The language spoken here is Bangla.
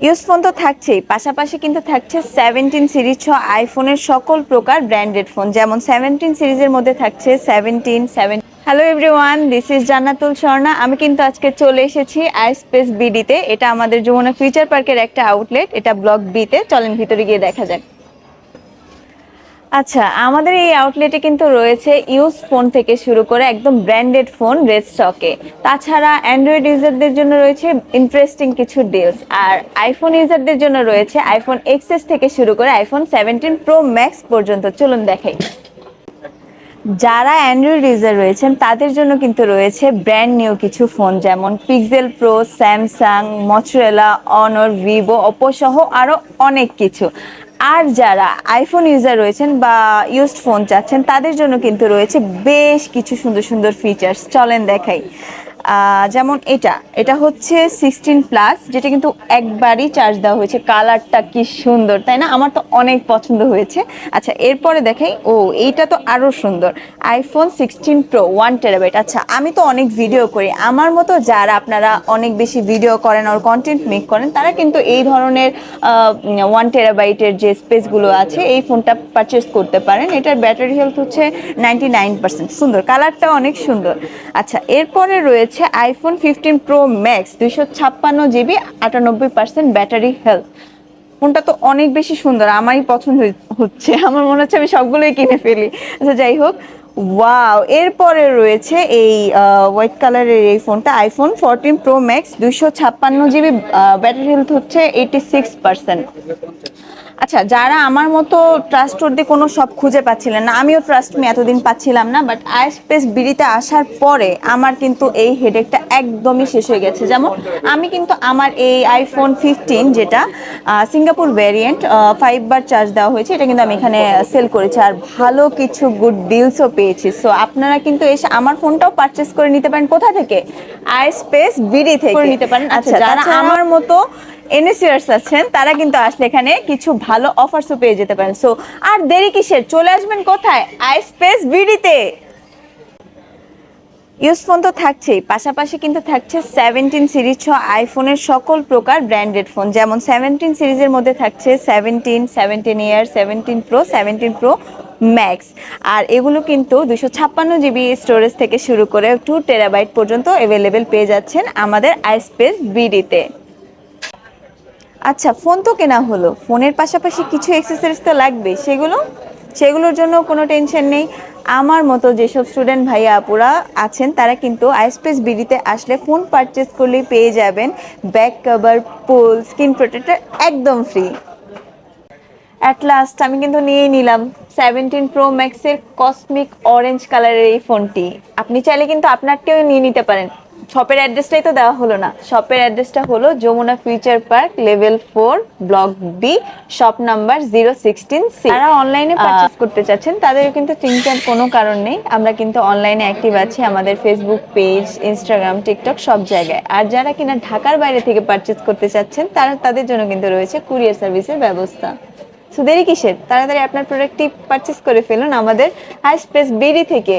ইউজ ফোন তো থাকছেই, পাশাপাশি কিন্তু থাকছে 17 সিরিজ সহ আইফোনের সকল প্রকার ব্র্যান্ডেড ফোন, যেমন 17 সিরিজের মধ্যে থাকছে 17, 7। হ্যালো এভরিওয়ান, দিস ইজ জান্নাতুল স্বর্ণা। আমি কিন্তু আজকে চলে এসেছি আইস্পেস বিডিতে। এটা আমাদের যমুনা ফিউচার পার্কের একটা আউটলেট, এটা ব্লক বিতে। চলেন ভিতরে গিয়ে দেখা যাক। আচ্ছা, আমাদের এই আউটলেটে কিন্তু রয়েছে ইউজ ফোন থেকে শুরু করে একদম ব্র্যান্ডেড ফোন রেড স্টকে। তাছাড়া অ্যান্ড্রয়েড ইউজারদের জন্য রয়েছে ইন্টারেস্টিং কিছু ডিলস, আর আইফোন ইউজারদের জন্য রয়েছে আইফোন এক্সএস থেকে শুরু করে আইফোন 17 প্রো ম্যাক্স পর্যন্ত। চলুন দেখাই। যারা অ্যান্ড্রয়েড ইউজার রয়েছেন তাদের জন্য কিন্তু রয়েছে ব্র্যান্ড নিউ কিছু ফোন, যেমন পিক্সেল প্রো, স্যামসাং, মটোরোলা, অনর, ভিভো, ওপো সহ আরও অনেক কিছু। আর যারা আইফোন ইউজার রয়েছেন বা ইউজড ফোন চাচ্ছেন তাদের জন্য কিন্তু রয়েছে বেশ কিছু সুন্দর সুন্দর ফিচার্স। চলেন দেখাই। যেমন এটা হচ্ছে 16+, যেটা কিন্তু একবারই চার্জ দেওয়া হয়েছে। কালারটা কি সুন্দর, তাই না? আমার তো অনেক পছন্দ হয়েছে। আচ্ছা, এরপরে দেখাই। এইটা তো আরো সুন্দর, আইফোন 16 প্রো 1 TB। আচ্ছা, আমি তো অনেক ভিডিও করি, আমার মতো যারা আপনারা অনেক বেশি ভিডিও করেন আর কন্টেন্ট মেক করেন, তারা কিন্তু এই ধরনের 1 TB যে স্পেসগুলো আছে এই ফোনটা পারচেস করতে পারেন। এটার ব্যাটারি হেলথ হচ্ছে 99%। সুন্দর, কালারটা অনেক সুন্দর। আচ্ছা, এরপরে রয়েছে iPhone 15 pro max, 256 GB, 98% battery health. ফোনটা তো অনেক বেশি সুন্দর, আমারই পছন্দ হচ্ছে। আমার মনে হচ্ছে আমি সবগুলোই কিনে ফেলি। আচ্ছা, যাই হোক। ওয়াও, এরপরে রয়েছে এই হোয়াইট কালারের এই ফোনটা, iPhone 14 pro max, 256 GB, battery health হচ্ছে 86%। আচ্ছা, যারা আমার মতো ট্রাস্টওয়ার্দি কোনো শপ খুঁজে পাচ্ছিলেন না, আমিও ট্রাস্ট মি এতদিন পাচ্ছিলাম না, বাট আইস্পেস বিডিতে আসার পরে আমার কিন্তু এই হেডেকটা একদমই শেষ হয়ে গেছে। যেমন আমি কিন্তু আমার এই আইফোন 15, যেটা সিঙ্গাপুর ভ্যারিয়েন্ট, 5 বার চার্জ দেওয়া হয়েছে, এটা কিন্তু আমি এখানে সেল করেছি, আর ভালো কিছু গুড ডিলসও পেয়েছি। সো আপনারা কিন্তু এসে আমার ফোনটাও পারচেস করে নিতে পারেন। কোথা থেকে? আইস্পেস বিডি থেকে নিতে পারেন। আচ্ছা, যারা আমার মতো এনএসিয়ার্স আছেন তারা কিন্তু আসলে এখানে কিছু ভালো অফারসও পেয়ে যেতে পারেন। সো আর দেরি কিসের, চলে আসবেন কোথায়? আইস্পেস বিডিতে। ইউজ ফোন তো থাকছেই, পাশাপাশি কিন্তু থাকছে 17 সিরিজ সহ আইফোনের সকল প্রকার ব্র্যান্ডেড ফোন, যেমন 17 সিরিজের মধ্যে থাকছে 17 ইয়ার, 17 প্রো, 17 প্রো ম্যাক্স। আর এগুলো কিন্তু 256 GB স্টোরেজ থেকে শুরু করে 2 TB পর্যন্ত অ্যাভেলেবেল পেয়ে যাচ্ছেন আমাদের আইস্পেস বিডিতে। আচ্ছা, ফোন তো কেনা হলো, ফোনের পাশাপাশি কিছু অ্যাক্সেসরিজ তো লাগবে। সেগুলোর জন্য কোনো টেনশন নেই। আমার মতো যেসব স্টুডেন্ট ভাইয়া আপুরা আছেন তারা কিন্তু আইস্পেস বিডিতে আসলে ফোন পারচেস করলেই পেয়ে যাবেন ব্যাক কভার, পুল, স্ক্রিন প্রোটেক্টর একদম ফ্রি। অ্যাট লাস্ট আমি কিন্তু নিয়েই নিলাম 17 প্রো ম্যাক্সের কসমিক অরেঞ্জ কালারের এই ফোনটি। আপনি চাইলে কিন্তু আপনারটাও নিয়ে নিতে পারেন। শপের অ্যাড্রেসটাই তো দেওয়া হলো না। শপের অ্যাড্রেসটা হলো Jamuna Future Park, level 4, block B, shop number 016C। যারা অনলাইনে পারচেস করতে চাচ্ছেন তাদের কিন্তু চিন্তার কোনো কারণ নেই। আমরা কিন্তু অনলাইনে অ্যাক্টিভ আছি, আমাদের ফেসবুক পেজ, ইনস্টাগ্রাম, টিকটক সব জায়গায়। আর যারা কিনা ঢাকার বাইরে থেকে পারচেস করতে চাচ্ছেন তাদের জন্য কিন্তু রয়েছে কুরিয়ার সার্ভিসের ব্যবস্থা। সো দেরি কিসের, তাড়াতাড়ি আপনার প্রোডাক্টটি পারচেস করে ফেলুন আমাদের আইস্পেস বিডি থেকে।